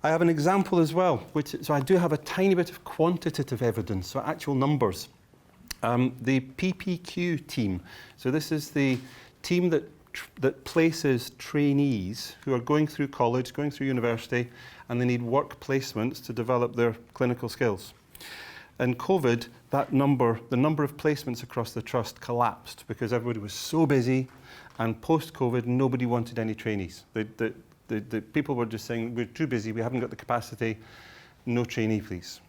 I have an example as well, so I do have a tiny bit of quantitative evidence, so actual numbers. The PPQ team, so this is the team that places trainees who are going through college, going through university, and they need work placements to develop their clinical skills. In COVID, the number of placements across the trust collapsed because everybody was so busy, and post-COVID, nobody wanted any trainees. The people were just saying, we're too busy, we haven't got the capacity, no trainee, please.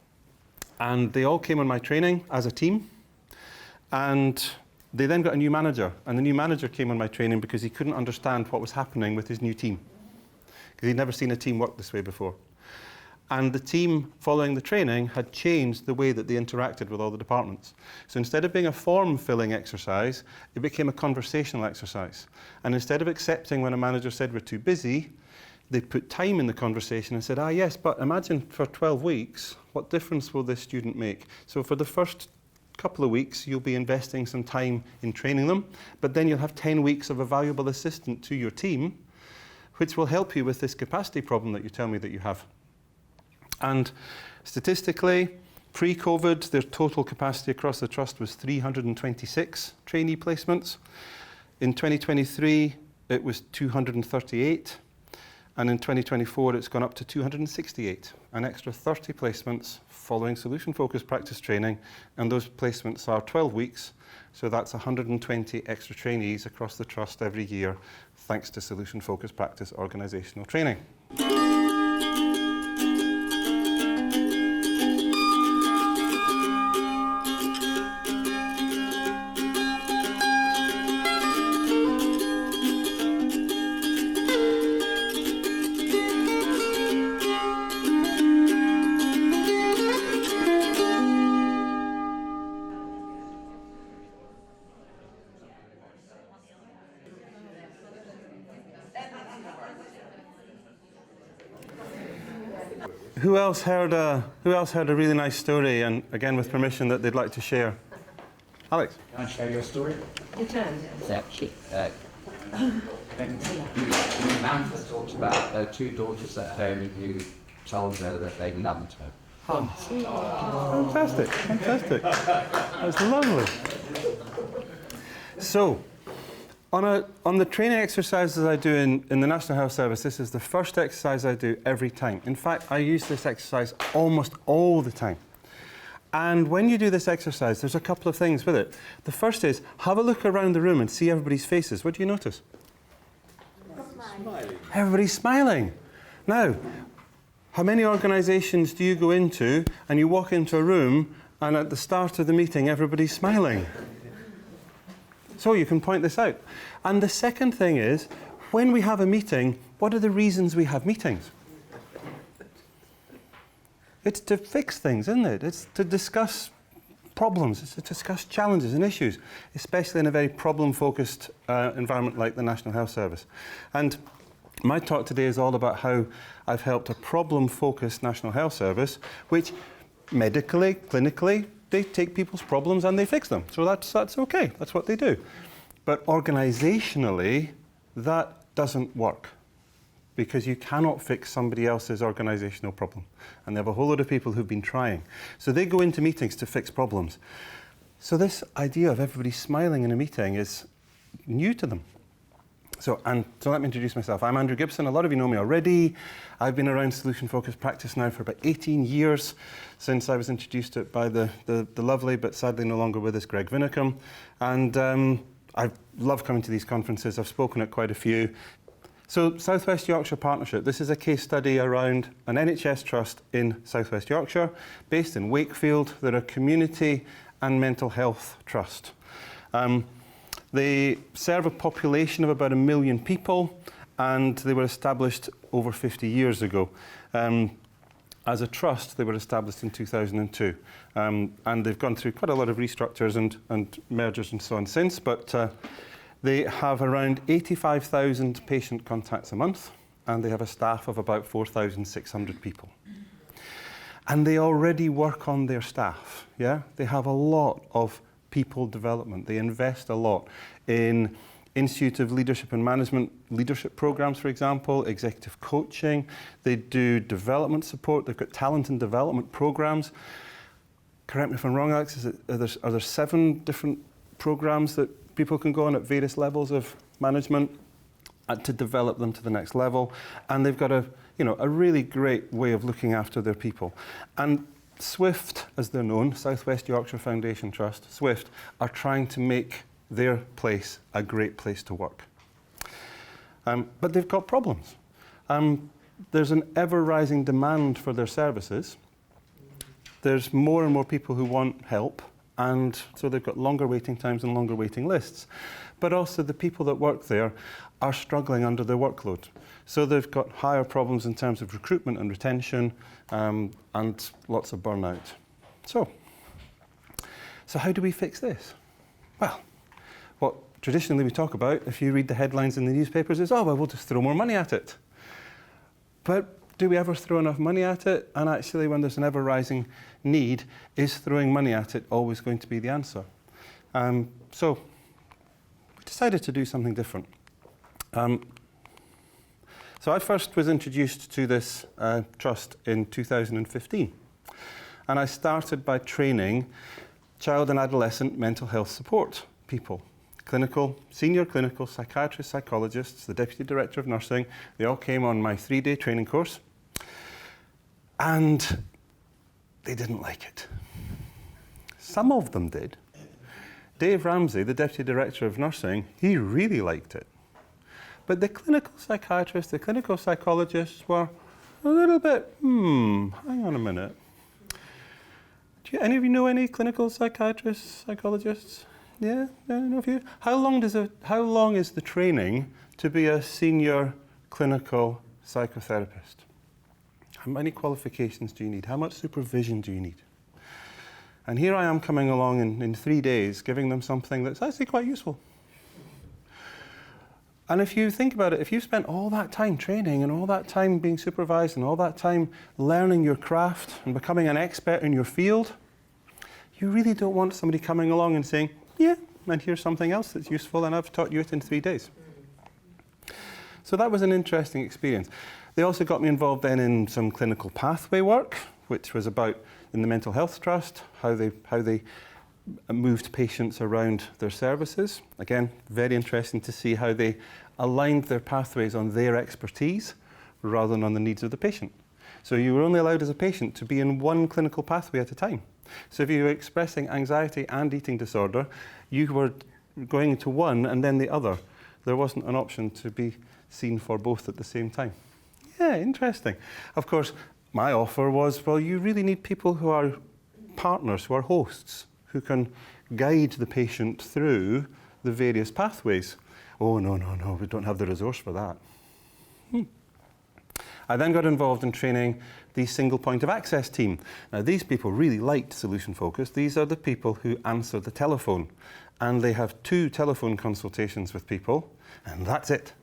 And they all came on my training as a team, and they then got a new manager, and the new manager came on my training because he couldn't understand what was happening with his new team, because he'd never seen a team work this way before. And the team, following the training, had changed the way that they interacted with all the departments. So instead of being a form-filling exercise, it became a conversational exercise. And instead of accepting when a manager said we're too busy, they put time in the conversation and said, yes, but imagine for 12 weeks, what difference will this student make? So for the first couple of weeks, you'll be investing some time in training them, but then you'll have 10 weeks of a valuable assistant to your team, which will help you with this capacity problem that you tell me that you have. And statistically, pre-COVID, their total capacity across the trust was 326 trainee placements. In 2023, it was 238. And in 2024, it's gone up to 268, an extra 30 placements following solution-focused practice training. And those placements are 12 weeks. So that's 120 extra trainees across the trust every year, thanks to solution-focused practice organisational training. Who else heard a really nice story, and again with permission, that they'd like to share? Alex. Can I share your story? You can. Amanda talked about her two daughters at home who told her that they loved her. Fantastic, fantastic. That's lovely. So, on the training exercises I do in the National Health Service, this is the first exercise I do every time. In fact, I use this exercise almost all the time. And when you do this exercise, there's a couple of things with it. The first is, have a look around the room and see everybody's faces. What do you notice? Smiling. Everybody's smiling. Now, how many organisations do you go into and you walk into a room and at the start of the meeting, everybody's smiling? So you can point this out. And the second thing is, when we have a meeting, what are the reasons we have meetings? It's to fix things, isn't it? It's to discuss problems, it's to discuss challenges and issues, especially in a very problem-focused environment like the National Health Service. And my talk today is all about how I've helped a problem-focused National Health Service, which medically, clinically, they take people's problems and they fix them. So that's okay, that's what they do. But organisationally, that doesn't work, because you cannot fix somebody else's organisational problem. And they have a whole lot of people who've been trying. So they go into meetings to fix problems. So this idea of everybody smiling in a meeting is new to them. So let me introduce myself. I'm Andrew Gibson. A lot of you know me already. I've been around solution-focused practice now for about 18 years, since I was introduced to it by the lovely, but sadly no longer with us, Greg Vinicum. And I love coming to these conferences. I've spoken at quite a few. So South West Yorkshire Partnership, this is a case study around an NHS Trust in South West Yorkshire, based in Wakefield. They're a community and mental health trust. They serve a population of about 1 million people, and they were established over 50 years ago. As a trust, they were established in 2002. And they've gone through quite a lot of restructures and mergers and so on since, but they have around 85,000 patient contacts a month, and they have a staff of about 4,600 people. And they already work on their staff, yeah? They have a lot of people development. They invest a lot in Institute of Leadership and Management leadership programs, for example, executive coaching. They do development support. They've got talent and development programs. Correct me if I'm wrong, Alex, are there 7 different programs that people can go on at various levels of management to develop them to the next level? And they've got a really great way of looking after their people. And SWIFT, as they're known, South West Yorkshire Foundation Trust, SWIFT, are trying to make their place a great place to work. But they've got problems. There's an ever-rising demand for their services. There's more and more people who want help, and so they've got longer waiting times and longer waiting lists. But also the people that work there are struggling under their workload. So they've got higher problems in terms of recruitment and retention, and lots of burnout. So how do we fix this? Well, what traditionally we talk about, if you read the headlines in the newspapers, is, we'll just throw more money at it. But do we ever throw enough money at it? And actually, when there's an ever-rising need, is throwing money at it always going to be the answer? So we decided to do something different. So I first was introduced to this trust in 2015. And I started by training child and adolescent mental health support people. Senior clinical psychiatrists, psychologists, the deputy director of nursing, they all came on my 3-day training course. And they didn't like it. Some of them did. Dave Ramsey, the deputy director of nursing, he really liked it. But the clinical psychiatrists, the clinical psychologists were a little bit, hang on a minute. Do any of you know any clinical psychiatrists, psychologists? Yeah, I know a few. How long is the training to be a senior clinical psychotherapist? How many qualifications do you need? How much supervision do you need? And here I am coming along in 3 days, giving them something that's actually quite useful. And if you think about it, if you've spent all that time training and all that time being supervised and all that time learning your craft and becoming an expert in your field, you really don't want somebody coming along and saying, yeah, and here's something else that's useful and I've taught you it in 3 days. So that was an interesting experience. They also got me involved then in some clinical pathway work, which was about, in the Mental Health Trust, how they moved patients around their services. Again, very interesting to see how they aligned their pathways on their expertise rather than on the needs of the patient. So you were only allowed as a patient to be in one clinical pathway at a time. So if you were expressing anxiety and eating disorder, you were going into one and then the other. There wasn't an option to be seen for both at the same time. Yeah, interesting. Of course, my offer was, well, you really need people who are partners, who are hosts, who can guide the patient through the various pathways. Oh, no, we don't have the resource for that. I then got involved in training the single point of access team. Now, these people really liked Solution Focus. These are the people who answer the telephone. And they have 2 telephone consultations with people, and that's it.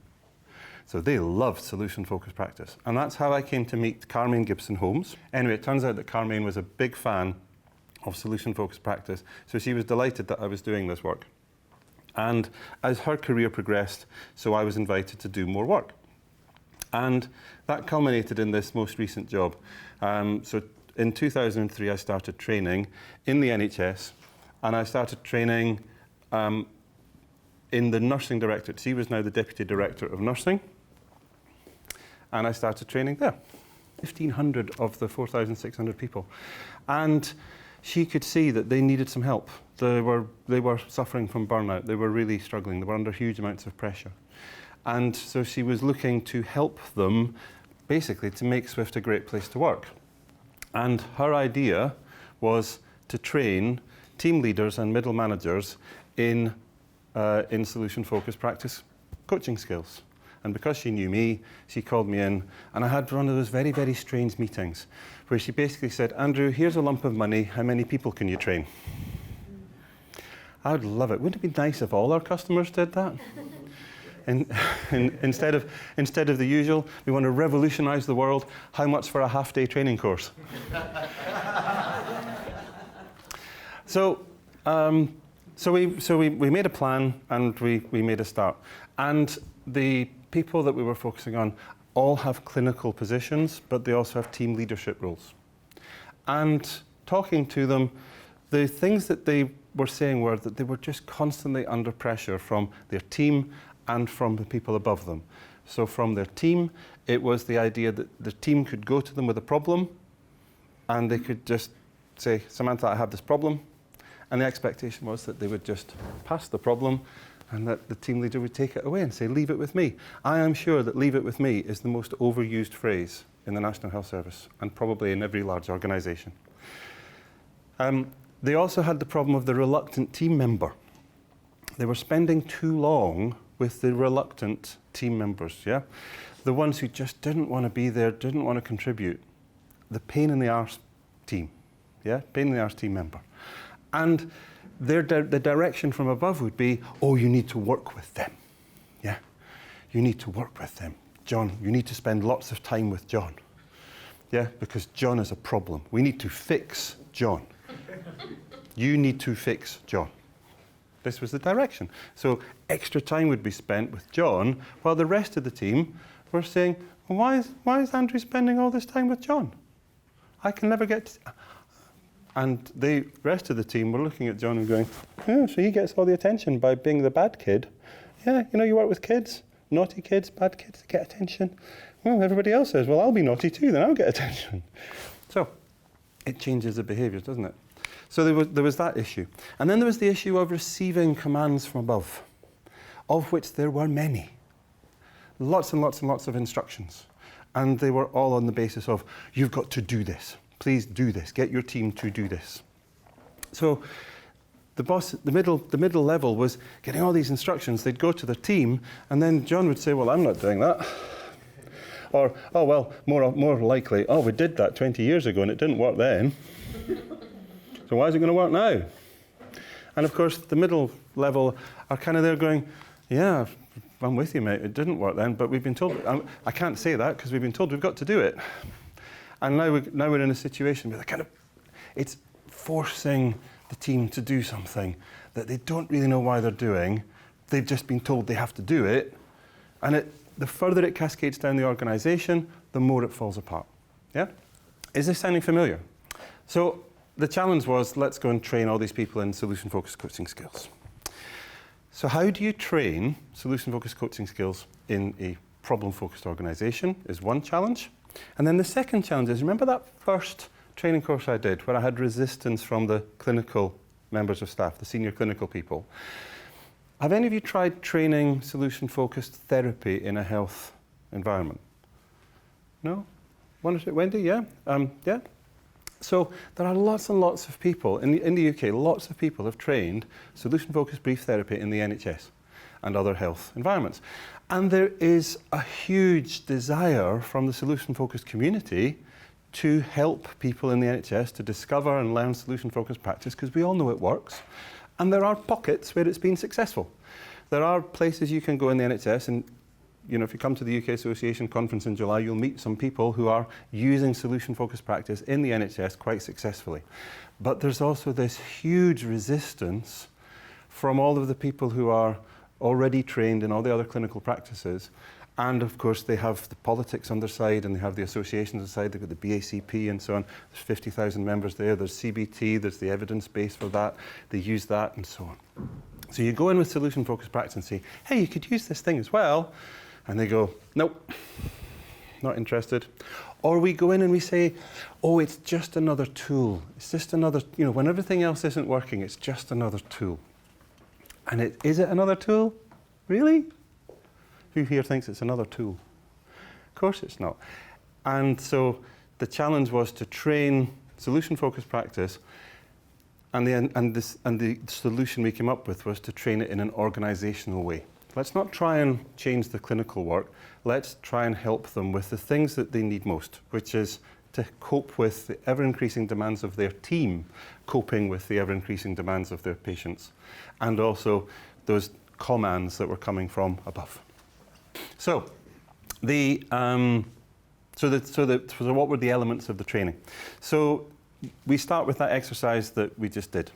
So they loved Solution Focus practice. And that's how I came to meet Carmaine Gibson-Holmes. Anyway, it turns out that Carmaine was a big fan of Solution Focus practice, so she was delighted that I was doing this work. And as her career progressed, so I was invited to do more work. And that culminated in this most recent job. So in 2003, I started training in the NHS, and I started training in the nursing directorate. She was now the deputy director of nursing, and I started training there. 1,500 of the 4,600 people. And she could see that they needed some help. They were suffering from burnout. They were really struggling. They were under huge amounts of pressure. And so she was looking to help them, basically, to make Swift a great place to work. And her idea was to train team leaders and middle managers in solution-focused practice coaching skills. And because she knew me, she called me in, and I had one of those very, very strange meetings where she basically said, Andrew, here's a lump of money, how many people can you train? I would love it. Wouldn't it be nice if all our customers did that? And instead of the usual, we want to revolutionize the world, how much for a half-day training course? So So we made a plan and we made a start. And the people that we were focusing on all have clinical positions, but they also have team leadership roles. And talking to them, the things that they were saying were that they were just constantly under pressure from their team and from the people above them. So from their team, it was the idea that the team could go to them with a problem and they could just say, Samantha, I have this problem. And the expectation was that they would just pass the problem and that the team leader would take it away and say, leave it with me. I am sure that leave it with me is the most overused phrase in the National Health Service and probably in every large organisation. They also had the problem of the reluctant team member. They were spending too long with the reluctant team members, yeah? The ones who just didn't want to be there, didn't want to contribute. The pain in the arse team, yeah? Pain in the arse team member. And the direction from above would be, oh, you need to work with them, yeah? You need to work with them. John, you need to spend lots of time with John, yeah? Because John is a problem. We need to fix John. You need to fix John. This was the direction. So extra time would be spent with John, while the rest of the team were saying, well, why is Andrew spending all this time with John? I can never get to... And the rest of the team were looking at John and going, oh, so he gets all the attention by being the bad kid. Yeah, you know, you work with kids, naughty kids, bad kids, get attention. Well, everybody else says, well, I'll be naughty too, then I'll get attention. So it changes the behaviours, doesn't it? So there was that issue. And then there was the issue of receiving commands from above, of which there were many. Lots and lots and lots of instructions. And they were all on the basis of, you've got to do this. Please do this. Get your team to do this. So the boss, the middle level was getting all these instructions. They'd go to their team, and then John would say, well, I'm not doing that. Or, oh, well, more likely, oh, we did that 20 years ago and it didn't work then. So why is it going to work now? And of course, the middle level are kind of there going, yeah, I'm with you, mate. It didn't work then, but we've been told, I can't say that because we've been told we've got to do it. And now we're in a situation where it's forcing the team to do something that they don't really know why they're doing. They've just been told they have to do it. And the further it cascades down the organisation, the more it falls apart. Yeah? Is this sounding familiar? So the challenge was, let's go and train all these people in solution-focused coaching skills. So how do you train solution-focused coaching skills in a problem-focused organisation is one challenge. And then the second challenge is, remember that first training course I did where I had resistance from the clinical members of staff, the senior clinical people? Have any of you tried training solution-focused therapy in a health environment? No? One or two? Wendy, yeah? Yeah? So there are lots and lots of people, in the UK, lots of people have trained solution-focused brief therapy in the NHS and other health environments. And there is a huge desire from the solution-focused community to help people in the NHS to discover and learn solution-focused practice, because we all know it works. And there are pockets where it's been successful. There are places you can go in the NHS and, you know, if you come to the UK Association conference in July, you'll meet some people who are using solution-focused practice in the NHS quite successfully. But there's also this huge resistance from all of the people who are already trained in all the other clinical practices. And of course, they have the politics on their side and they have the associations on the side. They've got the BACP and so on. There's 50,000 members there. There's CBT. There's the evidence base for that. They use that and so on. So you go in with solution-focused practice and say, hey, you could use this thing as well. And they go, nope, not interested. Or we go in and we say, oh, it's just another tool. It's just another, you know, when everything else isn't working, it's just another tool. And is it another tool? Really? Who here thinks it's another tool? Of course it's not. And so the challenge was to train solution-focused practice, and the solution we came up with was to train it in an organisational way. Let's not try and change the clinical work. Let's try and help them with the things that they need most, which is to cope with the ever-increasing demands of their team, coping with the ever-increasing demands of their patients, and also those commands that were coming from above. So, so what were the elements of the training? So we start with that exercise that we just did.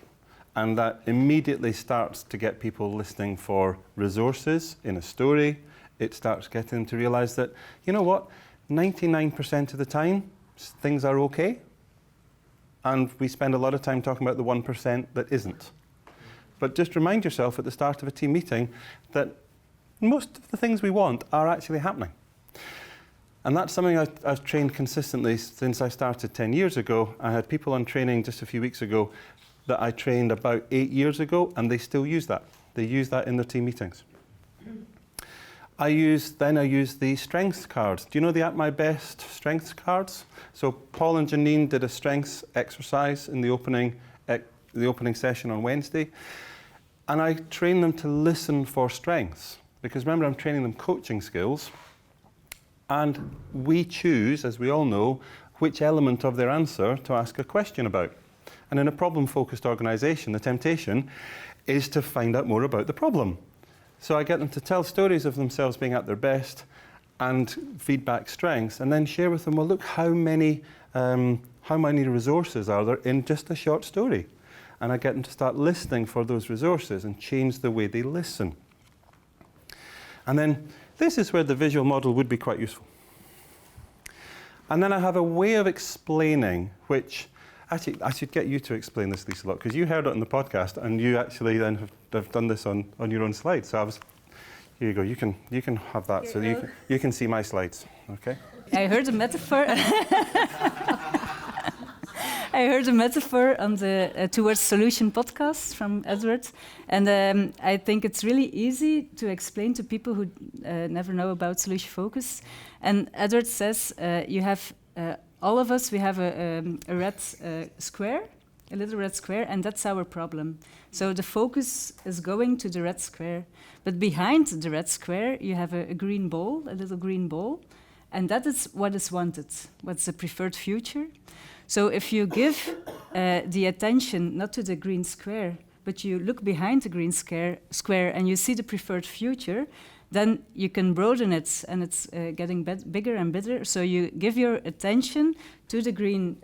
And that immediately starts to get people listening for resources in a story. It starts getting them to realize that, you know what, 99% of the time, things are okay. And we spend a lot of time talking about the 1% that isn't. But just remind yourself at the start of a team meeting that most of the things we want are actually happening. And that's something I've trained consistently since I started 10 years ago. I had people on training just a few weeks ago that I trained about 8 years ago, and they still use that. They use that in their team meetings. I use the strengths cards. Do you know the At My Best strengths cards? So Paul and Janine did a strengths exercise in the opening session on Wednesday. And I train them to listen for strengths. Because remember, I'm training them coaching skills. And we choose, as we all know, which element of their answer to ask a question about. And in a problem-focused organisation, the temptation is to find out more about the problem. So I get them to tell stories of themselves being at their best and feedback strengths, and then share with them, well, look, how many resources are there in just a short story? And I get them to start listening for those resources and change the way they listen. And then this is where the visual model would be quite useful. And then I have a way of explaining, which actually I should get you to explain this, Lisa, because you heard it on the podcast, and you actually then have done this on your own slides. So here you go. You can have that, so you can see my slides. Okay. I heard a metaphor. I heard a metaphor on the Towards Solution podcast from Edward, and I think it's really easy to explain to people who never know about solution focus. And Edward says you have all of us. We have a red square, a little red square, and that's our problem. So the focus is going to the red square, but behind the red square you have a green ball, a little green ball, and that is what is wanted. What's the preferred future? So if you give the attention not to the green square, but you look behind the green square and you see the preferred future, then you can broaden it, and it's getting bigger and bigger. So you give your attention to the green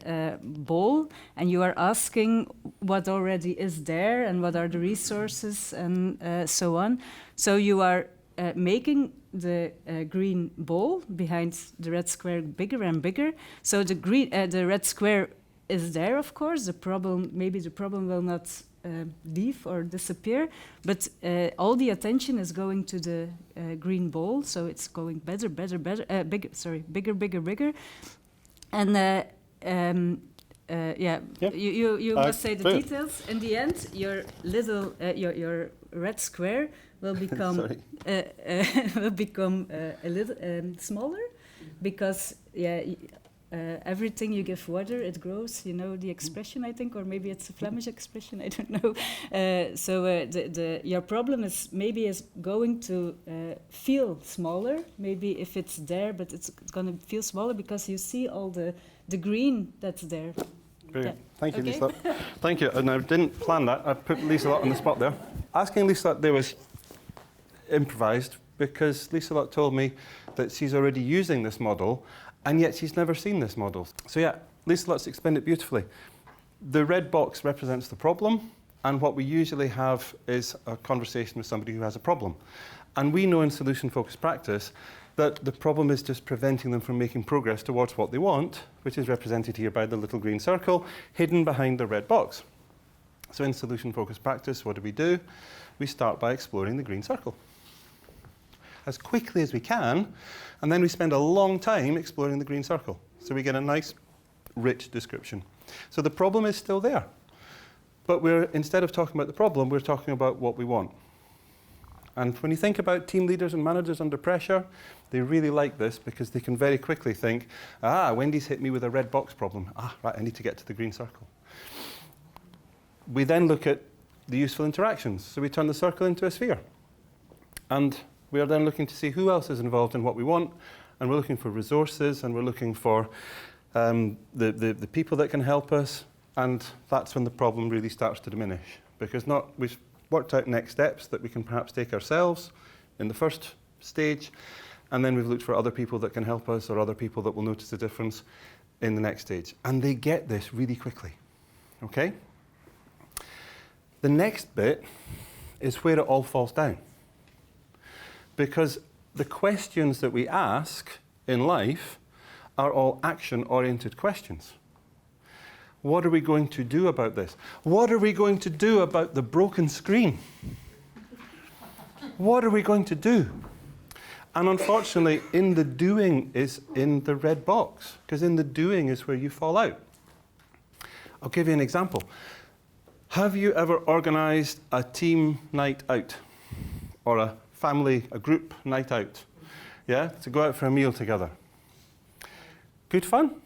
ball, and you are asking what already is there and what are the resources and so on. So you are making the green ball behind the red square bigger and bigger. So the red square is there, of course. Maybe the problem will not leave or disappear, but all the attention is going to the green ball. So it's going bigger, bigger. And you must say the details. In the end, your little your red square will become a little smaller, because everything you give water, it grows. You know the expression, I think, or maybe it's a Flemish expression. I don't know. Your problem is going to feel smaller. Maybe if it's there, but it's going to feel smaller because you see all the green that's there. Brilliant. Yeah. Thank you, Lisa. Thank you. And I didn't plan that. I put Lisa on the spot there. Asking Lisa there was improvised, because Lisa told me that she's already using this model, and yet she's never seen this model. So yeah, Lisa explained it beautifully. The red box represents the problem, and what we usually have is a conversation with somebody who has a problem. And we know in solution-focused practice that the problem is just preventing them from making progress towards what they want, which is represented here by the little green circle hidden behind the red box. So in solution-focused practice, what do? We start by exploring the green circle as quickly as we can, and then we spend a long time exploring the green circle. So we get a nice, rich description. So the problem is still there, but instead of talking about the problem, we're talking about what we want. And when you think about team leaders and managers under pressure, they really like this, because they can very quickly think, Wendy's hit me with a red box problem. Right, I need to get to the green circle. We then look at the useful interactions. So we turn the circle into a sphere. And we are then looking to see who else is involved in what we want, and we're looking for resources, and we're looking for the people that can help us, and that's when the problem really starts to diminish, because we've worked out next steps that we can perhaps take ourselves in the first stage, and then we've looked for other people that can help us, or other people that will notice the difference in the next stage. And they get this really quickly, okay? The next bit is where it all falls down. Because the questions that we ask in life are all action-oriented questions. What are we going to do about this? What are we going to do about the broken screen? What are we going to do? And unfortunately, in the doing is in the red box, because in the doing is where you fall out. I'll give you an example. Have you ever organised a team night out? Or a group night out? Yeah, to go out for a meal together. Good fun?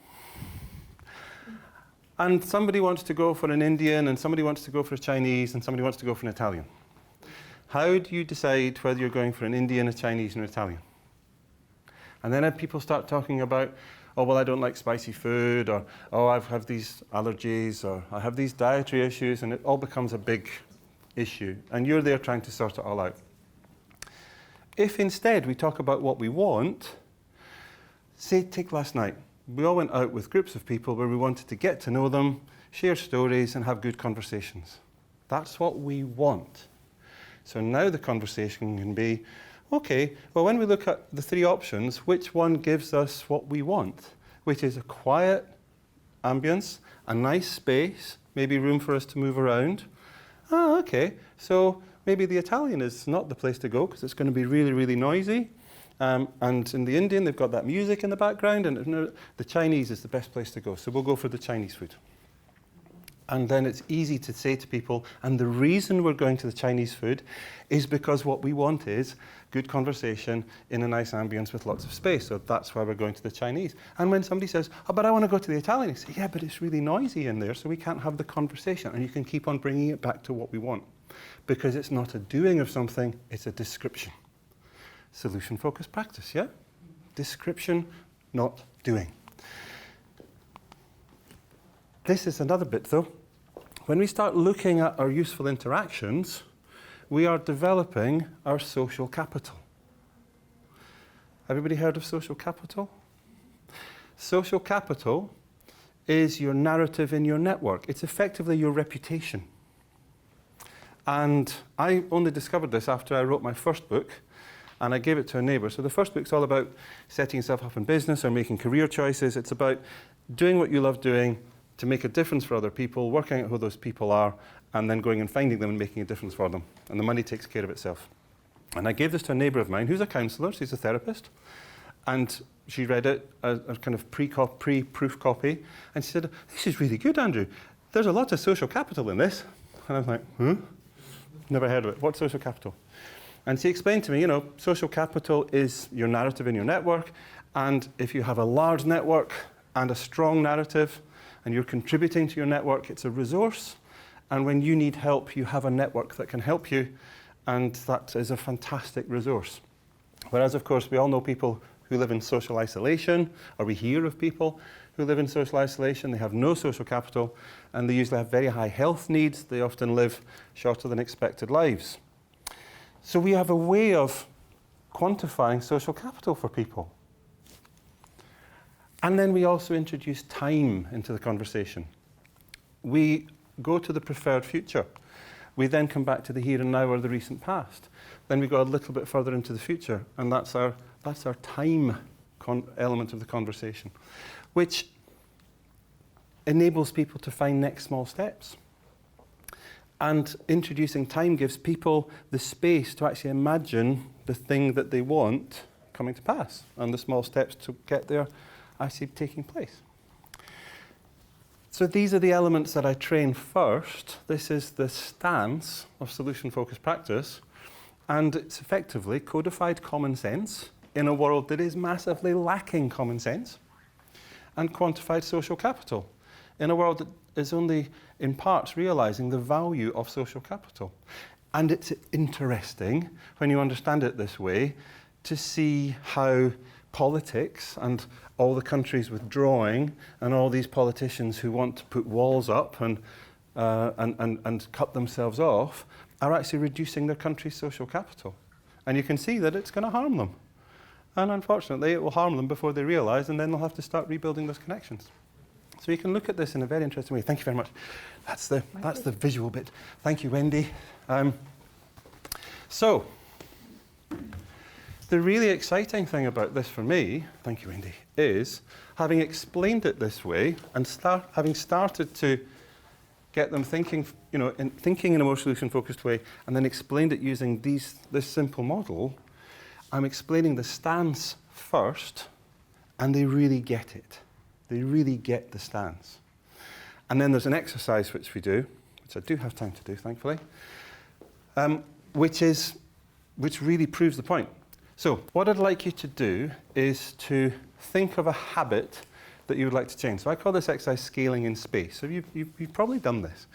And somebody wants to go for an Indian, and somebody wants to go for a Chinese, and somebody wants to go for an Italian. How do you decide whether you're going for an Indian, a Chinese, and an Italian? And then people start talking about, oh, well, I don't like spicy food, or, oh, I have these allergies, or I have these dietary issues, and it all becomes a big issue. And you're there trying to sort it all out. If instead we talk about what we want, say, take last night. We all went out with groups of people where we wanted to get to know them, share stories, and have good conversations. That's what we want. So now the conversation can be, okay, well, when we look at the three options, which one gives us what we want? Which is a quiet ambience, a nice space, maybe room for us to move around. Oh, okay, so maybe the Italian is not the place to go because it's going to be really, really noisy. And in the Indian, they've got that music in the background, and the Chinese is the best place to go. So we'll go for the Chinese food. And then it's easy to say to people, and the reason we're going to the Chinese food is because what we want is good conversation in a nice ambience with lots of space. So that's why we're going to the Chinese. And when somebody says, oh, but I want to go to the Italian, you say, yeah, but it's really noisy in there, so we can't have the conversation. And you can keep on bringing it back to what we want. Because it's not a doing of something, it's a description. Solution-focused practice, yeah? Description, not doing. This is another bit, though. When we start looking at our useful interactions, we are developing our social capital. Everybody heard of social capital? Social capital is your narrative in your network. It's effectively your reputation. And I only discovered this after I wrote my first book, and I gave it to a neighbour. So the first book's all about setting yourself up in business or making career choices. It's about doing what you love doing to make a difference for other people, working out who those people are, and then going and finding them and making a difference for them. And the money takes care of itself. And I gave this to a neighbour of mine who's a counsellor, she's a therapist, and she read it as a kind of pre-proof copy, and she said, this is really good, Andrew. There's a lot of social capital in this. And I was like, huh? Never heard of it. What's social capital? And she explained to me, social capital is your narrative in your network, and if you have a large network and a strong narrative, and you're contributing to your network, it's a resource, and when you need help, you have a network that can help you, and that is a fantastic resource. Whereas, of course, we all know people who live in social isolation, or we hear of people who live in social isolation, they have no social capital, and they usually have very high health needs, they often live shorter than expected lives. So we have a way of quantifying social capital for people. And then we also introduce time into the conversation. We go to the preferred future. We then come back to the here and now or the recent past. Then we go a little bit further into the future, and that's our time element of the conversation, which enables people to find next small steps. And introducing time gives people the space to actually imagine the thing that they want coming to pass, and the small steps to get there actually taking place. So these are the elements that I train first. This is the stance of solution-focused practice, and it's effectively codified common sense in a world that is massively lacking common sense, and quantified social capital in a world that is only in parts realizing the value of social capital. And it's interesting, when you understand it this way, to see how politics and all the countries withdrawing and all these politicians who want to put walls up and cut themselves off are actually reducing their country's social capital. And you can see that it's going to harm them. And unfortunately, it will harm them before they realize, and then they'll have to start rebuilding those connections. So you can look at this in a very interesting way. Thank you very much. That's the visual bit. Thank you, Wendy. So the really exciting thing about this for me, thank you, Wendy, is having explained it this way and having started to get them thinking, thinking in a more solution-focused way, and then explained it using this simple model. I'm explaining the stance first, and they really get it. They really get the stance. And then there's an exercise which we do, which I do have time to do, thankfully, which really proves the point. So what I'd like you to do is to think of a habit that you would like to change. So I call this exercise scaling in space. So you've probably done this,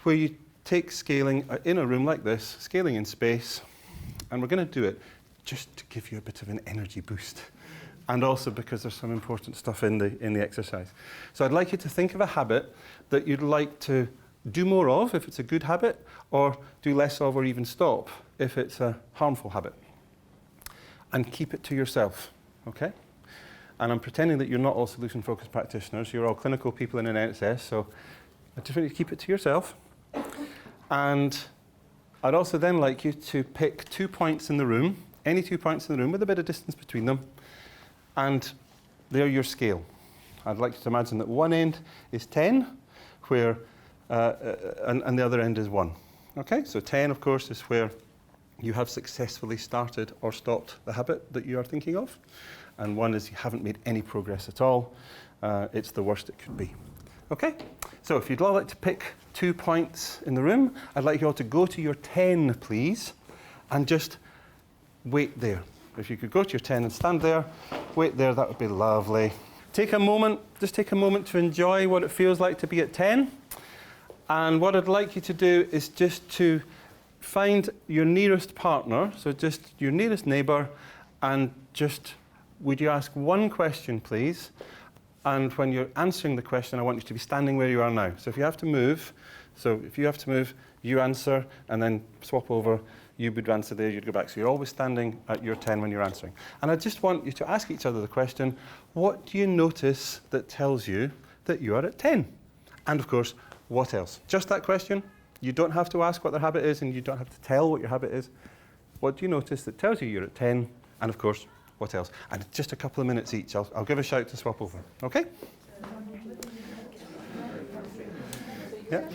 where you take scaling in a room like this, scaling in space, and we're going to do it just to give you a bit of an energy boost, and also because there's some important stuff in the exercise. So I'd like you to think of a habit that you'd like to do more of if it's a good habit, or do less of or even stop if it's a harmful habit. And keep it to yourself, okay? And I'm pretending that you're not all solution-focused practitioners. You're all clinical people in an NHS, so I just want you to keep it to yourself. And I'd also then like you to pick 2 points in the room, any 2 points in the room with a bit of distance between them, and they're your scale. I'd like you to imagine that one end is 10, where, and the other end is 1. Okay, so 10, of course, is where you have successfully started or stopped the habit that you are thinking of. And 1 is you haven't made any progress at all. It's the worst it could be. Okay? So if you'd all like to pick 2 points in the room, I'd like you all to go to your 10, please, and just wait there. If you could go to your 10 and stand there, wait there, that would be lovely. Take a moment to enjoy what it feels like to be at 10. And what I'd like you to do is just to find your nearest partner, so just your nearest neighbour, and just would you ask one question, please? And when you're answering the question, I want you to be standing where you are now. So if you have to move, you answer, and then swap over. You would answer there, you'd go back. So you're always standing at your 10 when you're answering. And I just want you to ask each other the question, what do you notice that tells you that you are at 10? And of course, what else? Just that question. You don't have to ask what their habit is, and you don't have to tell what your habit is. What do you notice that tells you you're at 10? And of course, what else? And just a couple of minutes each. I'll give a shout to swap over. Okay? Yeah.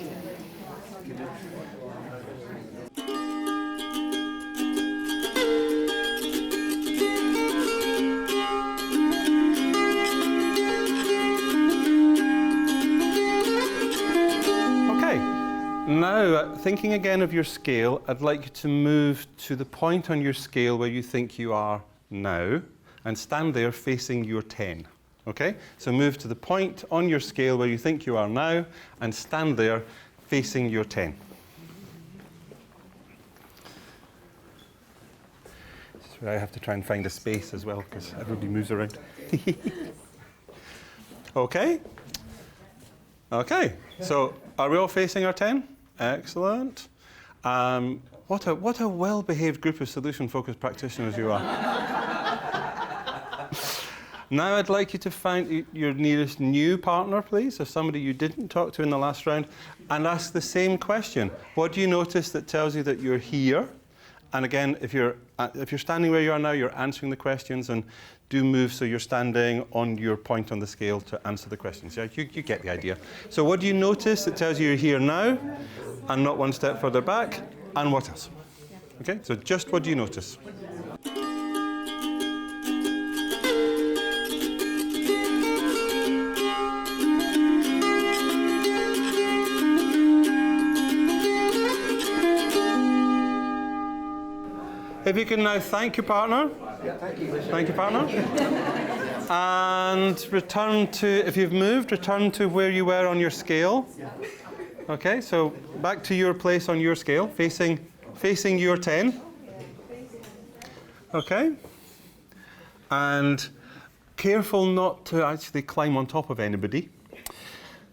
Now, thinking again of your scale, I'd like you to move to the point on your scale where you think you are now, and stand there facing your 10. Okay? So move to the point on your scale where you think you are now, and stand there facing your 10. This is where I have to try and find a space as well, because everybody moves around. Okay? Okay, so are we all facing our 10? Excellent. What a well-behaved group of solution-focused practitioners you are. Now I'd like you to find your nearest new partner, please, or somebody you didn't talk to in the last round, and ask the same question. What do you notice that tells you that you're here? And again, if you're standing where you are now, you're answering the questions, and do move so you're standing on your point on the scale to answer the questions. Yeah, you get the idea. So what do you notice that tells you you're here now, and not one step further back? And what else? Okay, so just what do you notice? If you can now thank your partner. Yeah, thank you. Thank you, partner. And return to, if you've moved, return to where you were on your scale. Okay, so back to your place on your scale, facing your 10. Okay. And careful not to actually climb on top of anybody.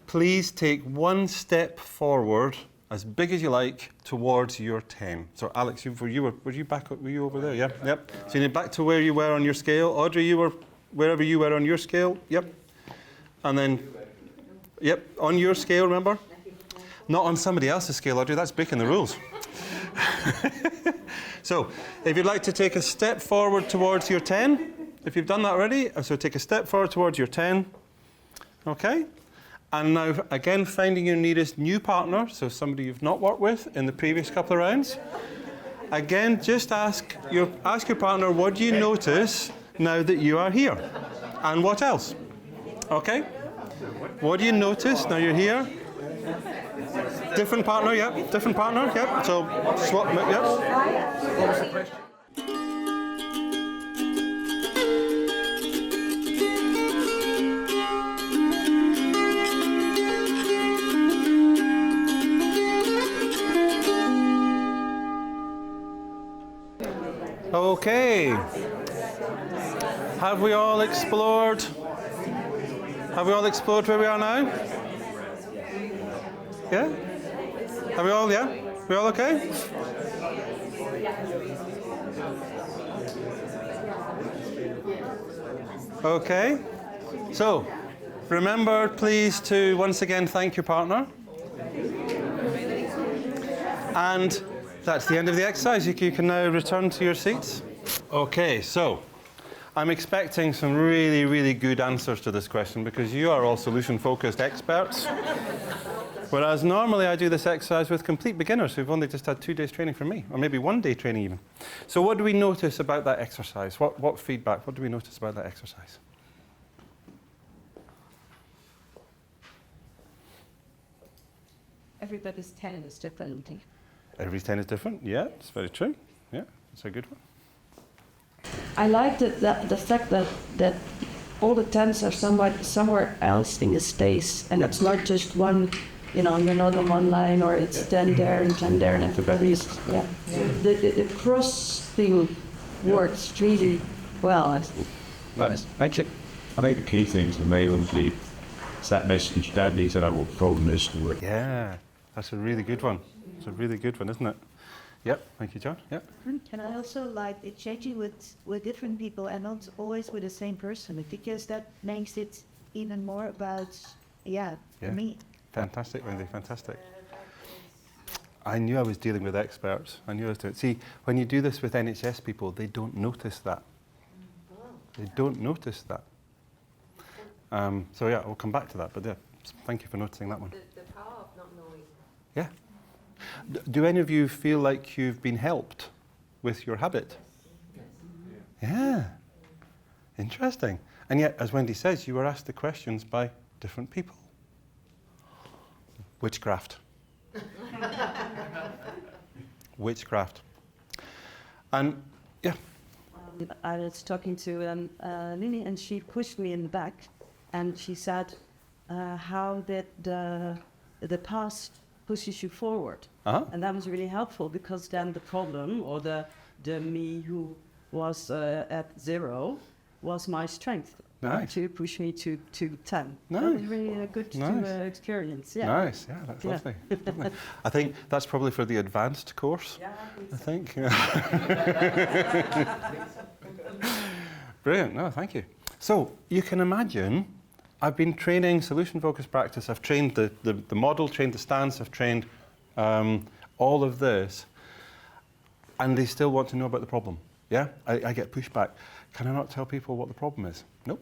Please take one step forward, as big as you like, towards your 10. So Alex, were you over there? Yeah, yep. So you need back to where you were on your scale. Audrey, you were wherever you were on your scale. Yep. And then Yep, on your scale, remember? Not on somebody else's scale, Audrey, that's breaking the rules. So, if you'd like to take a step forward towards your 10, if you've done that already, so take a step forward towards your 10. Okay? And now, again, finding your nearest new partner, so somebody you've not worked with in the previous couple of rounds. Again, just ask your partner, what do you notice now that you are here? And what else? Okay? What do you notice now you're here? Different partner, yep. Different partner, yep. So, swap, yep. Okay. Have we all explored? Have we all explored where we are now? Yeah? Are we all, yeah? We all okay? Okay. So, remember please to once again thank your partner. And that's the end of the exercise. You can now return to your seats. Okay, so I'm expecting some really, really good answers to this question because you are all solution-focused experts. Whereas normally I do this exercise with complete beginners who've only just had 2 days training from me, or maybe 1 day training even. So what do we notice about that exercise? What feedback, what do we notice about that exercise? Everybody's 10 is different. Every 10 is different, yeah, it's very true. Yeah, it's a good one. I like the fact that all the 10s are somewhere else in the space, and it's not just one, you're not on one line, or it's 10 there and 10 there, and everybody's, yeah. The cross thing works really well, I think. Nice. Thank you. I think the key thing for me would be that message that needs that I will problem this to work. Yeah, that's a really good one. It's a really good one, isn't it? Yep, thank you, John. Yep. And I also like it changing with different people and not always with the same person, because that makes it even more about, me. Fantastic, Wendy, fantastic. I knew I was dealing with experts. I knew I was doing it. See, when you do this with NHS people, they don't notice that. They don't notice that. So yeah, we'll come back to that, but yeah, thank you for noticing that one. The power of not knowing. Yeah. Do any of you feel like you've been helped with your habit? Yeah. Interesting. And yet, as Wendy says, you were asked the questions by different people. Witchcraft. Witchcraft. And, yeah. I was talking to Lily, and she pushed me in the back, and she said, how did the past pushes you forward? Uh-huh. And that was really helpful, because then the problem, or the me who was at 0, was my strength. Nice. To push me to 10. Nice. That was really a good Nice. experience. Yeah. Nice, yeah, that's lovely. Lovely. I think that's probably for the advanced course. Yeah, I think. Brilliant, no, thank you. So, you can imagine, I've been training solution-focused practice, I've trained the model, trained the stance, I've trained all of this, and they still want to know about the problem. Yeah, I get pushback. Can I not tell people what the problem is? Nope.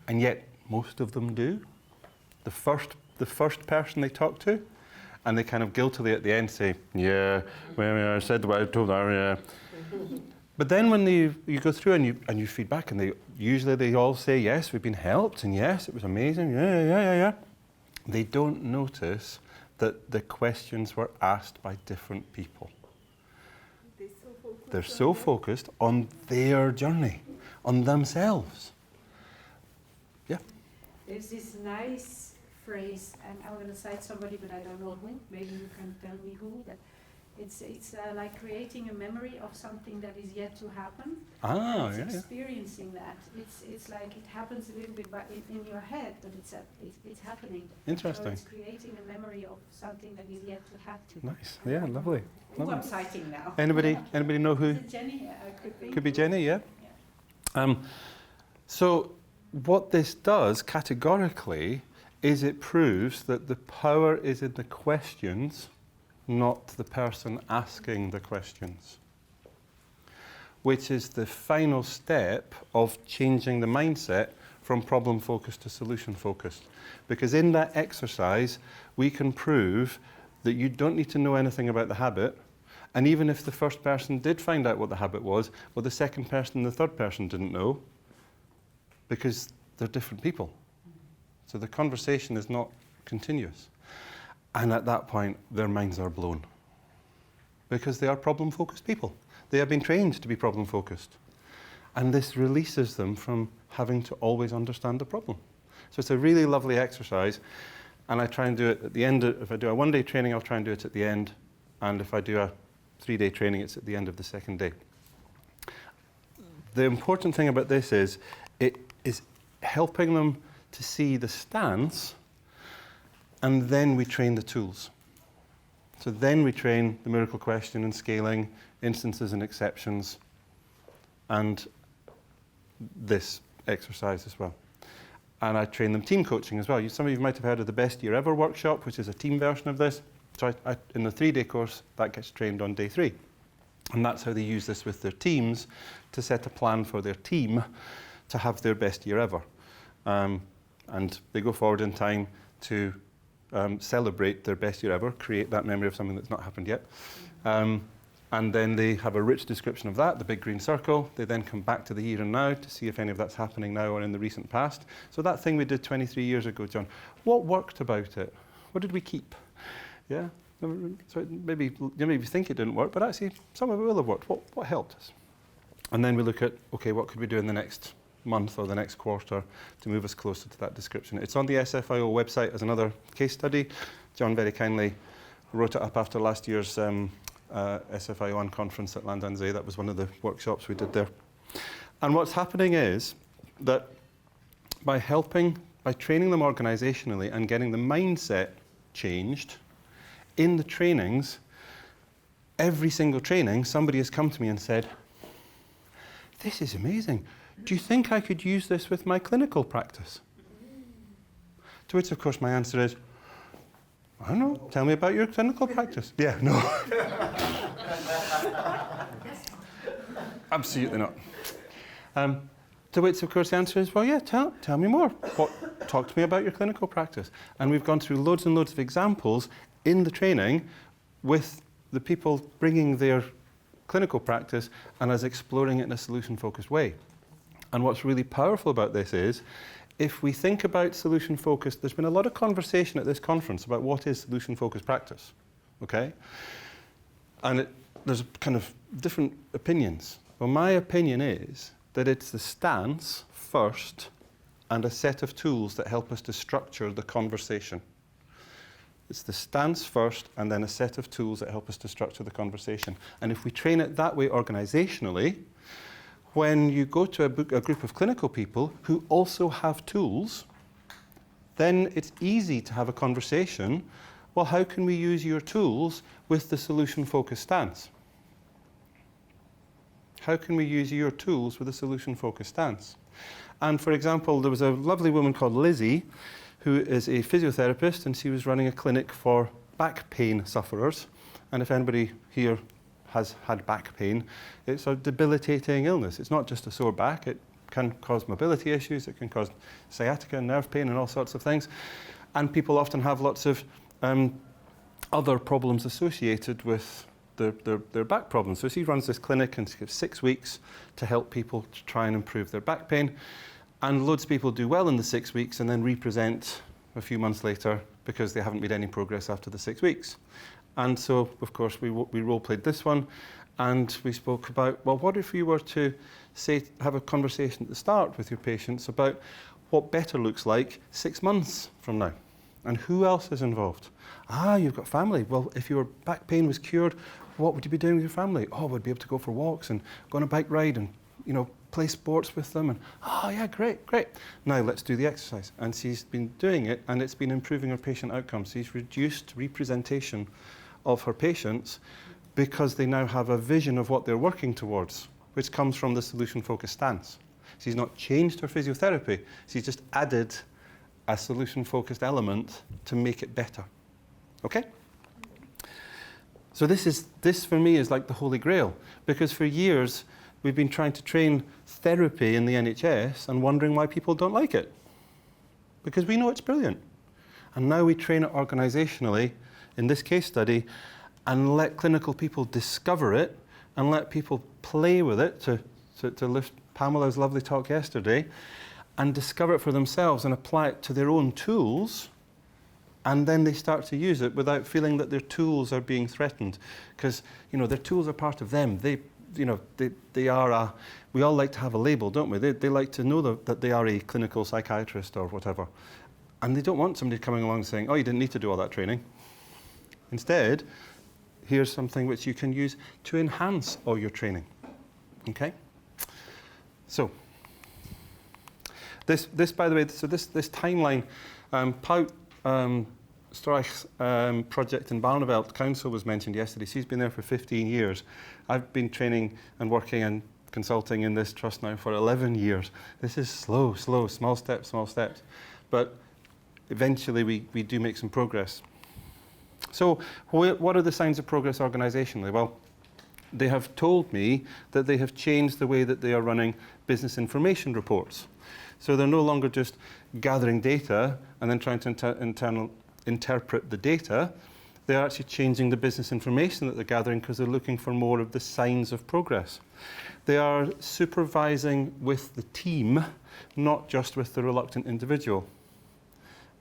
And yet, most of them do. The first person they talk to, and they kind of guiltily at the end say, yeah, well, I said what I told her, yeah. But then when you go through and you feed back, and they all say, yes, we've been helped, and yes, it was amazing, yeah. They don't notice that the questions were asked by different people. They're so focused on their journey, on themselves. Yeah. There's this nice phrase, and I'm going to cite somebody, but I don't know who. Maybe you can tell me who. That it's like creating a memory of something that is yet to happen. Ah, and yeah. experiencing that. It's like it happens a little bit in your head, but it's happening. Interesting. So it's creating a memory of something that is yet to happen. Nice. Yeah, lovely. Who I'm citing now? Anybody know who? Is it Jenny? Could be. Could be Jenny, yeah. So what this does categorically is it proves that the power is in the questions, not the person asking the questions, which is the final step of changing the mindset from problem-focused to solution-focused. Because in that exercise, we can prove that you don't need to know anything about the habit, and even if the first person did find out what the habit was, well, the second person and the third person didn't know, because they're different people. So the conversation is not continuous. And at that point, their minds are blown. Because they are problem-focused people. They have been trained to be problem-focused. And this releases them from having to always understand the problem. So it's a really lovely exercise. And I try and do it at the end. If I do a one-day training, I'll try and do it at the end. And if I do a 3-day training, it's at the end of the second day. The important thing about this is it is helping them to see the stance, and then we train the tools. So then we train the miracle question and scaling, instances and exceptions, and this exercise as well. And I train them team coaching as well. Some of you might have heard of the Best Year Ever workshop, which is a team version of this. So in the 3-day course, that gets trained on day 3. And that's how they use this with their teams to set a plan for their team to have their best year ever. And they go forward in time to celebrate their best year ever, create that memory of something that's not happened yet. And then they have a rich description of that, the big green circle. They then come back to the here and now to see if any of that's happening now or in the recent past. So that thing we did 23 years ago, John, what worked about it? What did we keep? Yeah? So maybe you think it didn't work, but actually some of it will have worked. What helped us? And then we look at, okay, what could we do in the next month or the next quarter to move us closer to that description. It's on the SFIO website as another case study. John very kindly wrote it up after last year's SFIO conference at Landansee. That was one of the workshops we did there. And what's happening is that by training them organisationally and getting the mindset changed, in the trainings, every single training, somebody has come to me and said, this is amazing. Do you think I could use this with my clinical practice? To which, of course, my answer is, I don't know, tell me about your clinical practice. Yeah, no. Absolutely not. To which, of course, the answer is, well, yeah, tell me more. Talk to me about your clinical practice. And we've gone through loads and loads of examples in the training with the people bringing their clinical practice and us exploring it in a solution-focused way. And what's really powerful about this is, if we think about solution-focused, there's been a lot of conversation at this conference about what is solution-focused practice, okay? And there's kind of different opinions. Well, my opinion is that it's the stance first and a set of tools that help us to structure the conversation. It's the stance first and then a set of tools that help us to structure the conversation. And if we train it that way organisationally, when you go to a group of clinical people who also have tools, then it's easy to have a conversation. Well, how can we use your tools with the solution-focused stance? How can we use your tools with a solution-focused stance? And for example, there was a lovely woman called Lizzie, who is a physiotherapist, and she was running a clinic for back pain sufferers. And if anybody here has had back pain, it's a debilitating illness. It's not just a sore back. It can cause mobility issues. It can cause sciatica, nerve pain, and all sorts of things. And people often have lots of other problems associated with their back problems. So she runs this clinic, and she gives 6 weeks to help people to try and improve their back pain. And loads of people do well in the 6 weeks and then represent a few months later because they haven't made any progress after the 6 weeks. And so, of course, we role-played this one, and we spoke about, well, what if you were to have a conversation at the start with your patients about what better looks like 6 months from now, and who else is involved? You've got family. Well, if your back pain was cured, what would you be doing with your family? We'd be able to go for walks and go on a bike ride and, play sports with them. And, yeah, great. Now let's do the exercise. And she's been doing it, and it's been improving her patient outcomes. She's reduced representation of her patients because they now have a vision of what they're working towards, which comes from the solution-focused stance. She's not changed her physiotherapy. She's just added a solution-focused element to make it better. Okay? So this for me is like the Holy Grail, because for years we've been trying to train therapy in the NHS and wondering why people don't like it. Because we know it's brilliant. And now we train it organisationally in this case study and let clinical people discover it and let people play with it, to lift Pamela's lovely talk yesterday, and discover it for themselves and apply it to their own tools, and then they start to use it without feeling that their tools are being threatened, because their tools are part of them. They are we all like to have a label, don't we? They like to know that they are a clinical psychiatrist or whatever, and they don't want somebody coming along and saying, oh, you didn't need to do all that training. Instead, here's something which you can use to enhance all your training. Okay? So, this by the way, so this timeline, Pout Streich's project in Barneveld Council was mentioned yesterday. She's been there for 15 years. I've been training and working and consulting in this trust now for 11 years. This is slow, small steps. But eventually we do make some progress. So what are the signs of progress organisationally? Well, they have told me that they have changed the way that they are running business information reports. So they're no longer just gathering data and then trying to interpret the data. They're actually changing the business information that they're gathering because they're looking for more of the signs of progress. They are supervising with the team, not just with the reluctant individual.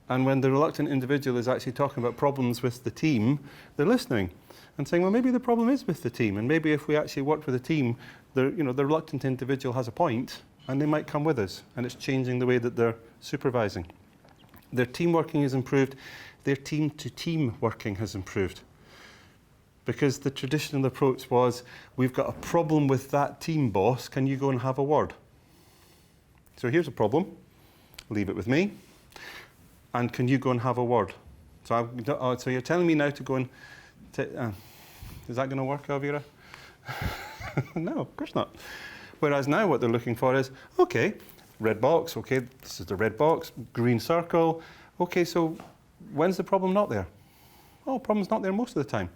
And when the reluctant individual is actually talking about problems with the team, they're listening and saying, well, maybe the problem is with the team, and maybe if we actually worked with a team, the reluctant individual has a point, and they might come with us, and it's changing the way that they're supervising. Their team working has improved. Their team-to-team working has improved. Because the traditional approach was, we've got a problem with that team boss, can you go and have a word? So here's a problem, leave it with me, and can you go and have a word? So you're telling me now to go and... is that going to work, Elvira? No, of course not. Whereas now what they're looking for is, okay, red box, okay, this is the red box, green circle. Okay, so when's the problem not there? Oh, problem's not there most of the time.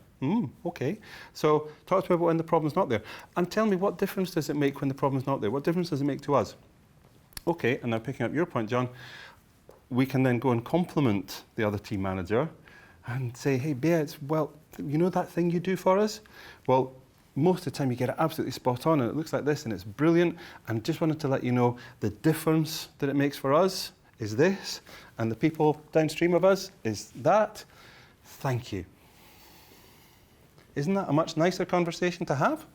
Okay. So talk to me about when the problem's not there. And tell me, what difference does it make when the problem's not there? What difference does it make to us? Okay, and now picking up your point, John, we can then go and compliment the other team manager and say, hey, Bea, well, you know that thing you do for us? Well, most of the time you get it absolutely spot on, and it looks like this, and it's brilliant, and just wanted to let you know the difference that it makes for us is this, and the people downstream of us is that. Thank you. Isn't that a much nicer conversation to have?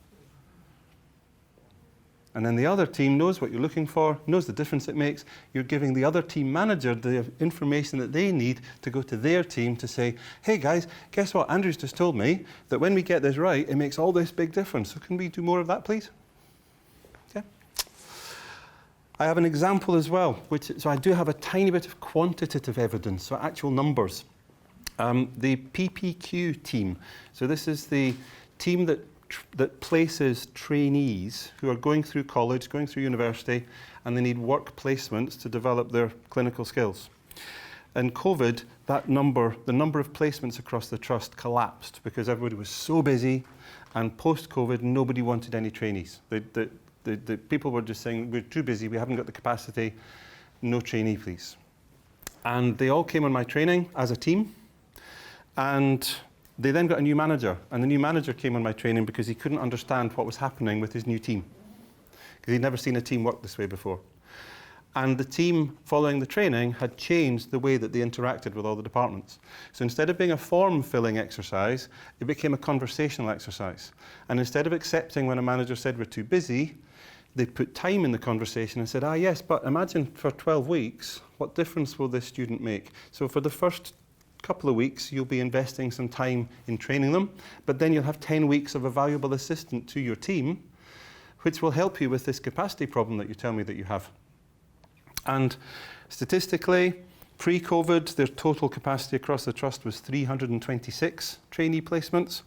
And then the other team knows what you're looking for, knows the difference it makes. You're giving the other team manager the information that they need to go to their team to say, hey guys, guess what? Andrew's just told me that when we get this right, it makes all this big difference. So can we do more of that, please? Okay. I have an example as well, so I do have a tiny bit of quantitative evidence, so actual numbers. The PPQ team. So this is the team that places trainees who are going through college, going through university, and they need work placements to develop their clinical skills. In COVID, the number of placements across the trust collapsed because everybody was so busy, and post-COVID, nobody wanted any trainees. The people were just saying, we're too busy, we haven't got the capacity, no trainee, please. And they all came on my training as a team, and they then got a new manager, and the new manager came on my training because he couldn't understand what was happening with his new team, because he'd never seen a team work this way before. And the team, following the training, had changed the way that they interacted with all the departments. So instead of being a form-filling exercise, it became a conversational exercise. And instead of accepting when a manager said we're too busy, they put time in the conversation and said, yes, but imagine for 12 weeks, what difference will this student make? So for the first couple of weeks, you'll be investing some time in training them, but then you'll have 10 weeks of a valuable assistant to your team, which will help you with this capacity problem that you tell me that you have. And statistically, pre-COVID, their total capacity across the trust was 326 trainee placements.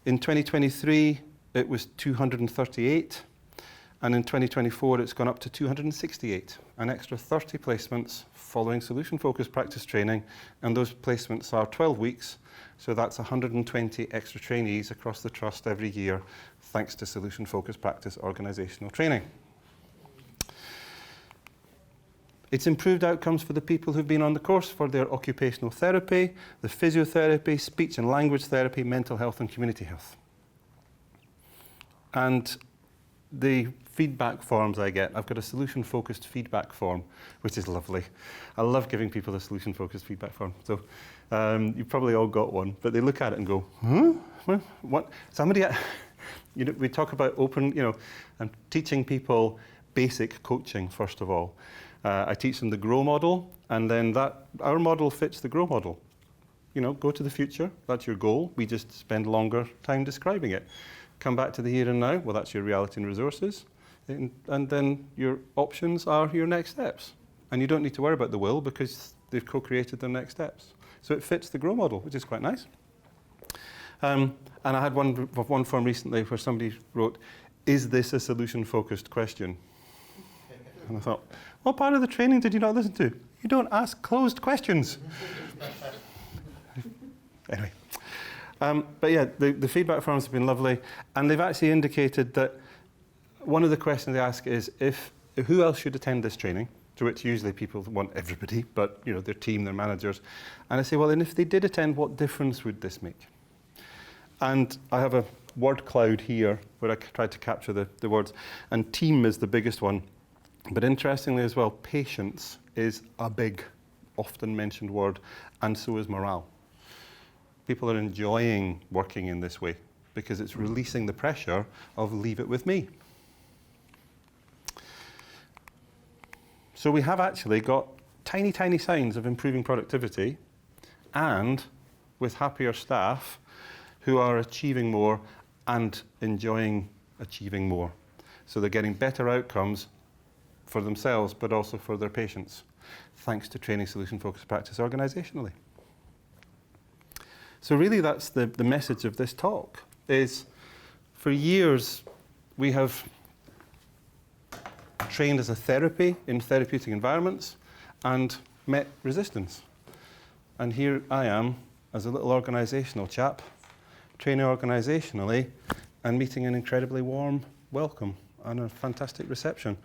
In 2023, it was 238. And in 2024, it's gone up to 268, an extra 30 placements following solution-focused practice training, and those placements are 12 weeks, so that's 120 extra trainees across the Trust every year, thanks to solution-focused practice organisational training. It's improved outcomes for the people who've been on the course for their occupational therapy, the physiotherapy, speech and language therapy, mental health and community health. And the feedback forms I get, I've got a solution-focused feedback form, which is lovely. I love giving people a solution-focused feedback form. So you've probably all got one, but they look at it and go, huh? What? Somebody, you know, we talk about open, you know, I'm teaching people basic coaching, first of all. I teach them the GROW model, and then our model fits the GROW model. You know, go to the future, that's your goal. We just spend longer time describing it. Come back to the here and now, well, that's your reality and resources. And then your options are your next steps. And you don't need to worry about the will because they've co-created their next steps. So it fits the GROW model, which is quite nice. And I had one form recently where somebody wrote, is this a solution-focused question? And I thought, what part of the training did you not listen to? You don't ask closed questions. Anyway. But yeah, the feedback forms have been lovely, and they've actually indicated that one of the questions they ask is who else should attend this training, to which usually people want everybody, but you know, their team, their managers. And I say, well, and if they did attend, what difference would this make? And I have a word cloud here where I tried to capture the words, and team is the biggest one. But interestingly as well, patience is a big, often mentioned word, and so is morale. People are enjoying working in this way because it's releasing the pressure of leave it with me. So we have actually got tiny, tiny signs of improving productivity, and with happier staff who are achieving more and enjoying achieving more. So they're getting better outcomes for themselves, but also for their patients, thanks to training solution-focused practice organisationally. So really that's the message of this talk, is for years we have trained as a therapy in therapeutic environments and met resistance. And here I am as a little organisational chap, training organisationally and meeting an incredibly warm welcome and a fantastic reception,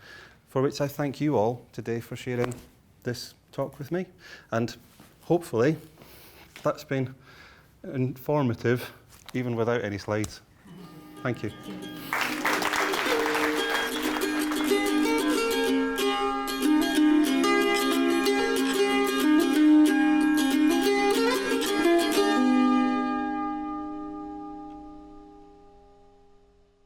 for which I thank you all today for sharing this talk with me. And hopefully that's been informative, even without any slides. Thank you.